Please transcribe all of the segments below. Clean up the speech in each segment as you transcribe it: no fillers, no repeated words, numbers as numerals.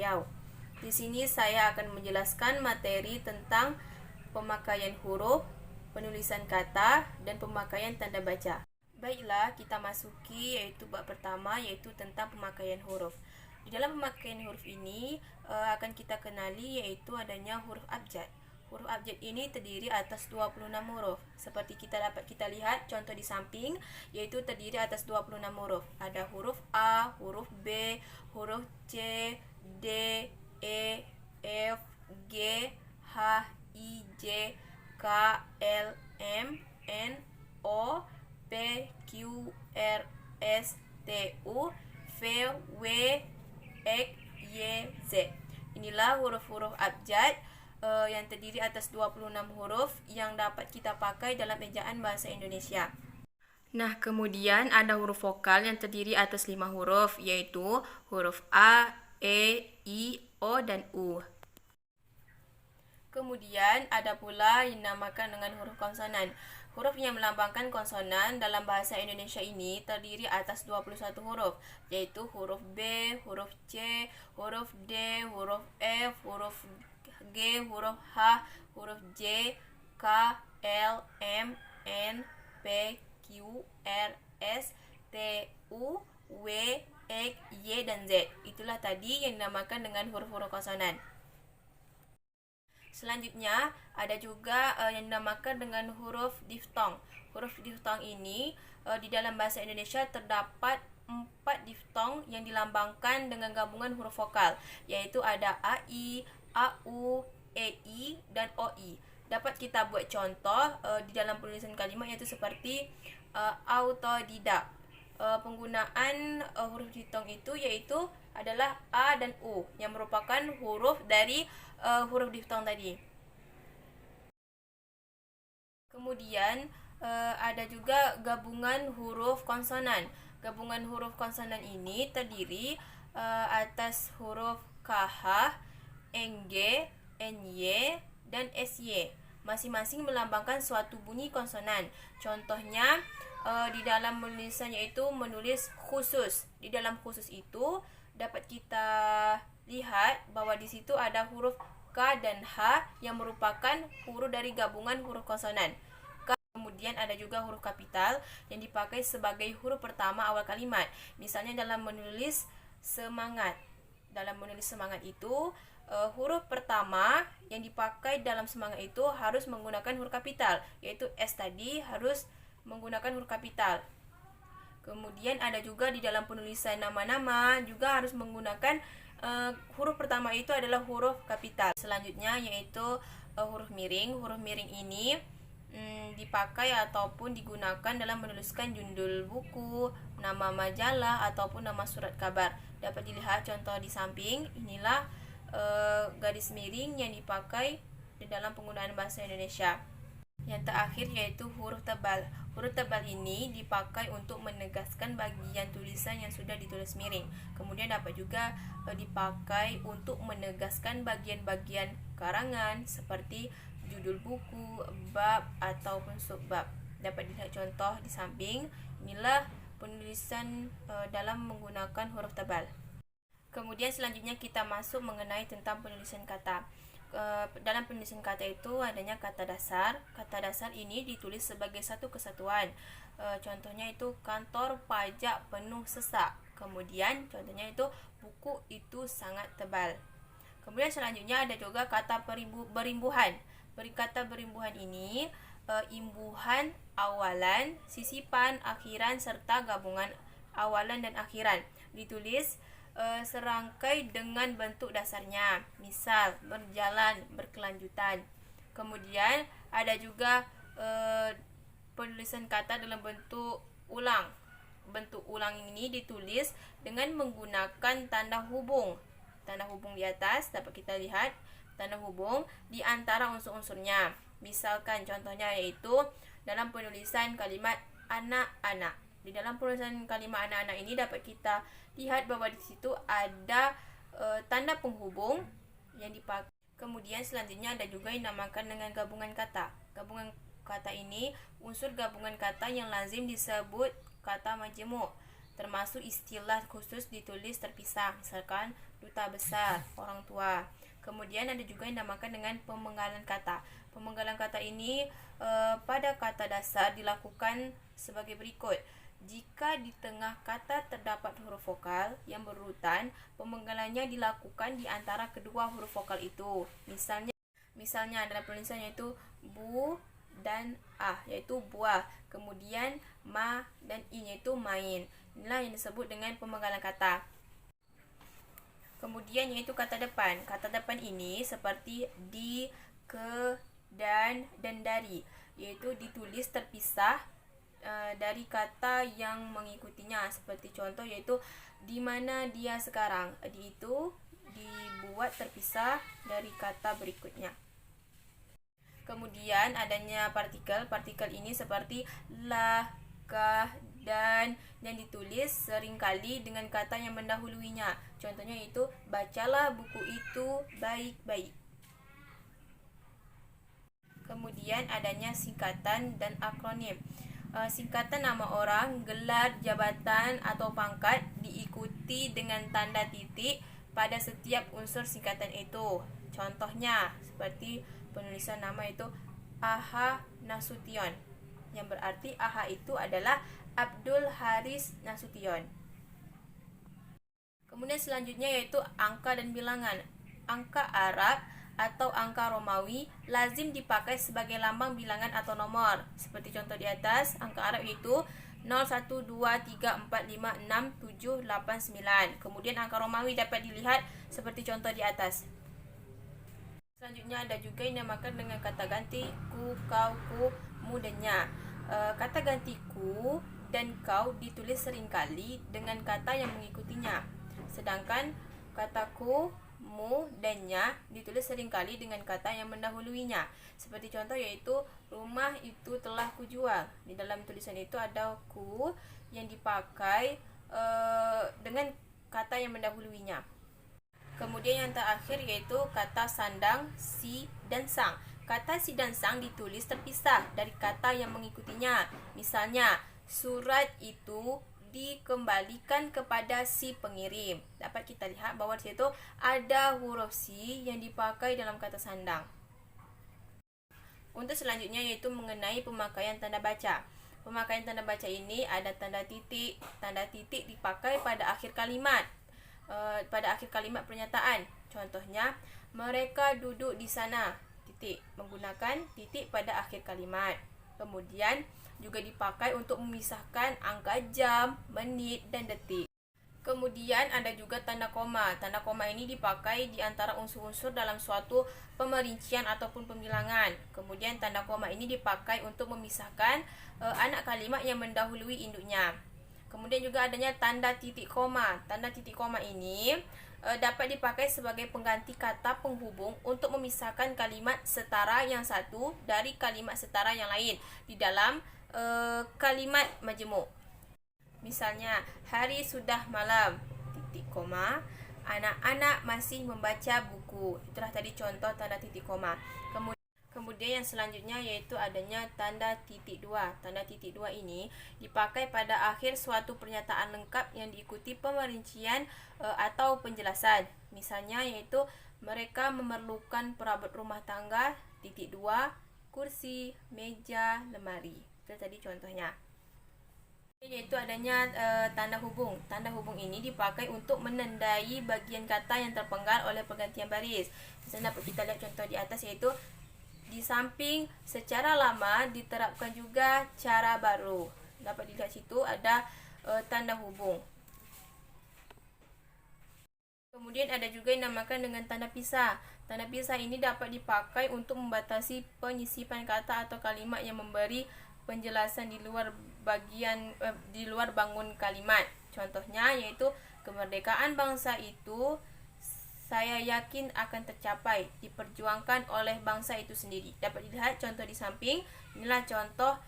Riau. Di sini saya akan menjelaskan materi tentang pemakaian huruf, penulisan kata, dan pemakaian tanda baca. Baiklah, kita masuki yaitu bab pertama, yaitu tentang pemakaian huruf. Di dalam pemakaian huruf ini akan kita kenali yaitu adanya huruf abjad. Huruf abjad ini terdiri atas 26 huruf. Seperti dapat kita lihat contoh di samping, yaitu terdiri atas 26 huruf. Ada huruf A, huruf B, huruf C, D, E, F, G, H, I, J, K, L, M, N, O, P, Q, R, S, T, U, V, W, X, Y, Z. Inilah huruf-huruf abjad yang terdiri atas 26 huruf yang dapat kita pakai dalam ejaan bahasa Indonesia. Nah, kemudian ada huruf vokal yang terdiri atas 5 huruf, yaitu huruf A, E, I, O, dan U. Kemudian ada pula yang dinamakan dengan huruf konsonan. Huruf yang melambangkan konsonan dalam bahasa Indonesia ini terdiri atas 21 huruf, yaitu huruf B, huruf C, huruf D, huruf F, huruf G, huruf H, huruf J, K, L, M, N, P, Q, R, S, T, U, W, X, Y, dan Z. Itulah tadi yang dinamakan dengan huruf-huruf konsonan. Selanjutnya ada juga yang dinamakan dengan huruf diftong. Huruf diftong ini di dalam bahasa Indonesia terdapat 4 diftong yang dilambangkan dengan gabungan huruf vokal, yaitu ada AI, AU, EI, dan OI. Dapat kita buat contoh di dalam penulisan kalimat, yaitu seperti autodidak. Penggunaan huruf diftong itu yaitu adalah A dan U yang merupakan huruf dari huruf diftong tadi. Kemudian ada juga gabungan huruf konsonan. Gabungan huruf konsonan ini terdiri atas huruf KH, NG, NY, dan SY. Masing-masing melambangkan suatu bunyi konsonan. Contohnya di dalam penulisan yaitu menulis khusus. Di dalam khusus itu dapat kita lihat bahwa di situ ada huruf K dan H yang merupakan huruf dari gabungan huruf konsonan. Kemudian ada juga huruf kapital yang dipakai sebagai huruf pertama awal kalimat. Misalnya dalam menulis semangat. Dalam menulis semangat itu, huruf pertama yang dipakai dalam semangat itu harus menggunakan huruf kapital, yaitu S tadi harus menggunakan huruf kapital. Kemudian ada juga di dalam penulisan nama-nama juga harus menggunakan huruf pertama itu adalah huruf kapital. Selanjutnya yaitu huruf miring. Huruf miring ini dipakai ataupun digunakan dalam menuliskan judul buku, nama majalah, ataupun nama surat kabar. Dapat dilihat contoh di samping. Inilah garis miring yang dipakai di dalam penggunaan bahasa Indonesia. Yang terakhir yaitu huruf tebal. Huruf tebal ini dipakai untuk menegaskan bagian tulisan yang sudah ditulis miring. Kemudian dapat juga dipakai untuk menegaskan bagian-bagian karangan seperti judul buku, bab, ataupun subbab. Dapat dilihat contoh di samping. Inilah penulisan dalam menggunakan huruf tebal. Kemudian selanjutnya kita masuk mengenai tentang penulisan kata. Dalam penulisan kata itu adanya kata dasar. Kata dasar ini ditulis sebagai satu kesatuan. Contohnya itu kantor pajak penuh sesak. Kemudian contohnya itu buku itu sangat tebal. Kemudian selanjutnya ada juga kata berimbuhan. Kata berimbuhan ini imbuhan awalan, sisipan, akhiran, serta gabungan awalan dan akhiran. Ditulis serangkai dengan bentuk dasarnya, misal berjalan, berkelanjutan. Kemudian ada juga penulisan kata dalam bentuk ulang. Bentuk ulang ini ditulis dengan menggunakan tanda hubung. Tanda hubung di atas dapat kita lihat tanda hubung di antara unsur-unsurnya. Misalkan contohnya yaitu dalam penulisan kalimat anak-anak. Di dalam penulisan kalimat anak-anak ini dapat kita lihat bahwa di situ ada tanda penghubung yang dipakai. Kemudian selanjutnya ada juga yang dinamakan dengan gabungan kata. Gabungan kata ini unsur gabungan kata yang lazim disebut kata majemuk, termasuk istilah khusus ditulis terpisah. Misalkan duta besar, orang tua. Kemudian ada juga yang dinamakan dengan pemenggalan kata. Pemenggalan kata ini pada kata dasar dilakukan sebagai berikut. Jika di tengah kata terdapat huruf vokal yang berurutan, pemenggalannya dilakukan di antara kedua huruf vokal itu. Misalnya dalam penulisan yaitu bu dan ah, yaitu buah. Kemudian ma dan in, yaitu main. Inilah yang disebut dengan pemenggalan kata. Kemudian yaitu kata depan. Kata depan ini seperti di, ke, dan dari, yaitu ditulis terpisah dari kata yang mengikutinya. Seperti contoh yaitu di mana dia sekarang. Di itu dibuat terpisah dari kata berikutnya. Kemudian adanya partikel. Partikel ini seperti lah, kah, dan yang ditulis seringkali dengan kata yang mendahuluinya. Contohnya yaitu bacalah buku itu baik-baik. Kemudian adanya singkatan dan akronim. Singkatan nama orang, gelar, jabatan atau pangkat diikuti dengan tanda titik pada setiap unsur singkatan itu. Contohnya seperti penulisan nama itu Aha Nasution, yang berarti Aha itu adalah Abdul Haris Nasution. Kemudian selanjutnya yaitu angka dan bilangan. Angka Arab atau angka Romawi lazim dipakai sebagai lambang bilangan atau nomor. Seperti contoh di atas, angka Arab yaitu 0, 1, 2, 3, 4, 5, 6, 7, 8, 9. Kemudian angka Romawi dapat dilihat seperti contoh di atas. Selanjutnya ada juga yang dinamakan dengan kata ganti ku, kau, ku, mu, dan nya. Kata ganti ku dan kau ditulis seringkali dengan kata yang mengikutinya. Sedangkan kata ku, mu, dan nya ditulis seringkali dengan kata yang mendahuluinya. Seperti contoh yaitu rumah itu telah kujual. Di dalam tulisan itu ada ku yang dipakai dengan kata yang mendahuluinya. Kemudian yang terakhir yaitu kata sandang, si, dan sang. Kata si dan sang ditulis terpisah dari kata yang mengikutinya. Misalnya, surat itu dikembalikan kepada si pengirim. Dapat kita lihat bahwa di situ ada huruf si yang dipakai dalam kata sandang. Untuk selanjutnya yaitu mengenai pemakaian tanda baca. Pemakaian tanda baca ini ada tanda titik. Tanda titik dipakai pada akhir kalimat. Pada akhir kalimat pernyataan. Contohnya, mereka duduk di sana. Titik. Menggunakan titik pada akhir kalimat. Kemudian juga dipakai untuk memisahkan angka jam, menit, dan detik. Kemudian ada juga tanda koma. Tanda koma ini dipakai di antara unsur-unsur dalam suatu pemerincian ataupun pembilangan. Kemudian tanda koma ini dipakai untuk memisahkan anak kalimat yang mendahului induknya. Kemudian juga adanya tanda titik koma. Tanda titik koma ini dapat dipakai sebagai pengganti kata penghubung untuk memisahkan kalimat setara yang satu dari kalimat setara yang lain di dalam kalimat majemuk. Misalnya, hari sudah malam, titik koma, anak-anak masih membaca buku. Itulah tadi contoh tanda titik koma. Kemudian yang selanjutnya yaitu adanya tanda titik dua. Tanda titik dua ini dipakai pada akhir suatu pernyataan lengkap yang diikuti pemerincian atau penjelasan. Misalnya yaitu mereka memerlukan perabot rumah tangga, titik dua, kursi, meja, lemari. Itu tadi contohnya. Yaitu adanya tanda hubung. Tanda hubung ini dipakai untuk menandai bagian kata yang terpenggal oleh pergantian baris. Misalnya dapat kita lihat contoh di atas yaitu di samping secara lama diterapkan juga cara baru. Dapat dilihat situ ada tanda hubung. Kemudian ada juga yang dinamakan dengan tanda pisah. Tanda pisah ini dapat dipakai untuk membatasi penyisipan kata atau kalimat yang memberi penjelasan di luar bangun kalimat. Contohnya yaitu kemerdekaan bangsa itu saya yakin akan tercapai, diperjuangkan oleh bangsa itu sendiri. Dapat dilihat contoh di samping. Inilah contoh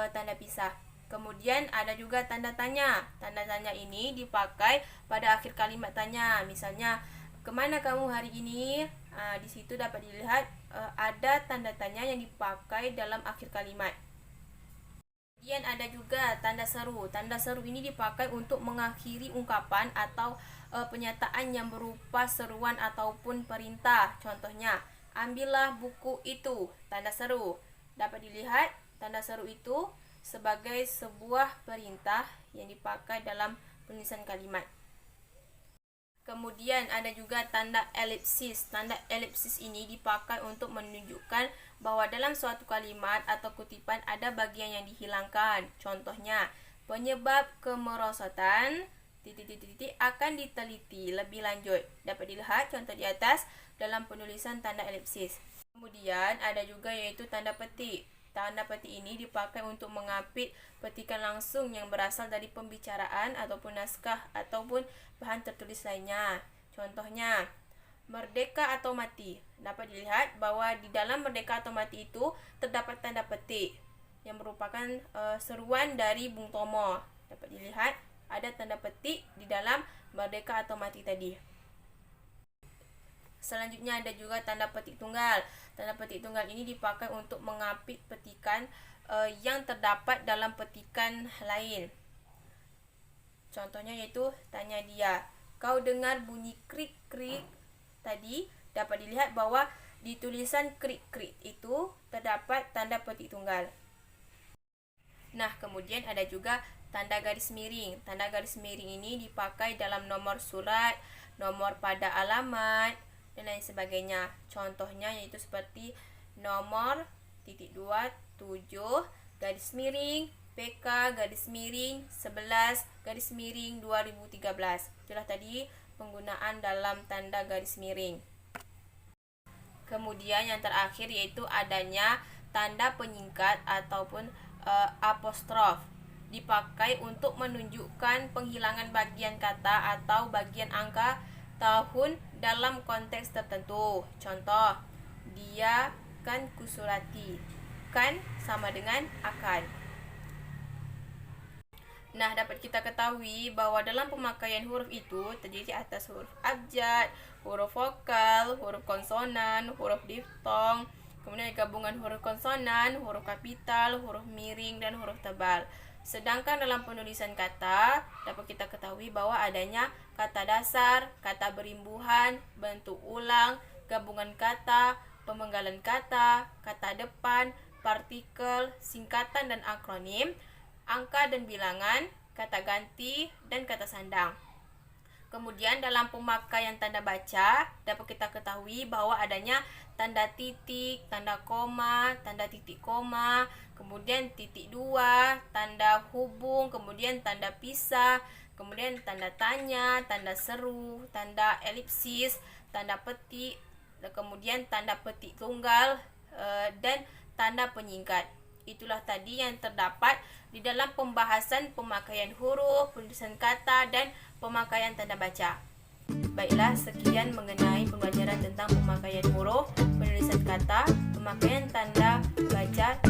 tanda pisah. Kemudian ada juga tanda tanya. Tanda tanya ini dipakai pada akhir kalimat tanya. Misalnya, kemana kamu hari ini? Di situ dapat dilihat ada tanda tanya yang dipakai dalam akhir kalimat. Kemudian ada juga tanda seru. Tanda seru ini dipakai untuk mengakhiri ungkapan atau penyataan yang berupa seruan ataupun perintah. Contohnya, ambillah buku itu. Tanda seru. Dapat dilihat, tanda seru itu sebagai sebuah perintah yang dipakai dalam penulisan kalimat. Kemudian ada juga tanda elipsis. Tanda elipsis ini dipakai untuk menunjukkan bahwa dalam suatu kalimat atau kutipan ada bagian yang dihilangkan. Contohnya, penyebab kemerosotan akan diteliti lebih lanjut. Dapat dilihat contoh di atas dalam penulisan tanda elipsis. Kemudian ada juga yaitu tanda petik. Tanda petik ini dipakai untuk mengapit petikan langsung yang berasal dari pembicaraan ataupun naskah ataupun bahan tertulis lainnya. Contohnya, merdeka atau mati. Dapat dilihat bahwa di dalam merdeka atau mati itu terdapat tanda petik yang merupakan seruan dari Bung Tomo. Dapat dilihat ada tanda petik di dalam merdeka atau mati tadi. Selanjutnya ada juga tanda petik tunggal. Tanda petik tunggal ini dipakai untuk mengapit petikan yang terdapat dalam petikan lain. Contohnya yaitu tanya dia, kau dengar bunyi krik-krik tadi? Dapat dilihat bahwa di tulisan krik-krik itu terdapat tanda petik tunggal. Nah, kemudian ada juga tanda garis miring. Tanda garis miring ini dipakai dalam nomor surat, nomor pada alamat, dan lain sebagainya. Contohnya yaitu seperti nomor .27 garis miring PK garis miring 11 garis miring 2013. Itulah tadi penggunaan dalam tanda garis miring. Kemudian yang terakhir yaitu adanya tanda penyingkat ataupun apostrof. Dipakai untuk menunjukkan penghilangan bagian kata atau bagian angka tahun dalam konteks tertentu. Contoh, dia kan kusurati. Kan sama dengan akan. Nah, dapat kita ketahui bahwa dalam pemakaian huruf itu terdiri atas huruf abjad, huruf vokal, huruf konsonan, huruf diftong, kemudian gabungan huruf konsonan, huruf kapital, huruf miring, dan huruf tebal. Sedangkan dalam penulisan kata, dapat kita ketahui bahwa adanya kata dasar, kata berimbuhan, bentuk ulang, gabungan kata, pemenggalan kata, kata depan, partikel, singkatan dan akronim, angka dan bilangan, kata ganti, dan kata sandang. Kemudian dalam pemakaian tanda baca, dapat kita ketahui bahwa adanya tanda titik, tanda koma, tanda titik koma, kemudian titik dua, tanda hubung, kemudian tanda pisah, kemudian tanda tanya, tanda seru, tanda elipsis, tanda petik, kemudian tanda petik tunggal, dan tanda penyingkat. Itulah tadi yang terdapat di dalam pembahasan pemakaian huruf, penulisan kata, dan pemakaian tanda baca. Baiklah, sekian mengenai pembelajaran tentang pemakaian huruf, penulisan kata, pemakaian tanda baca,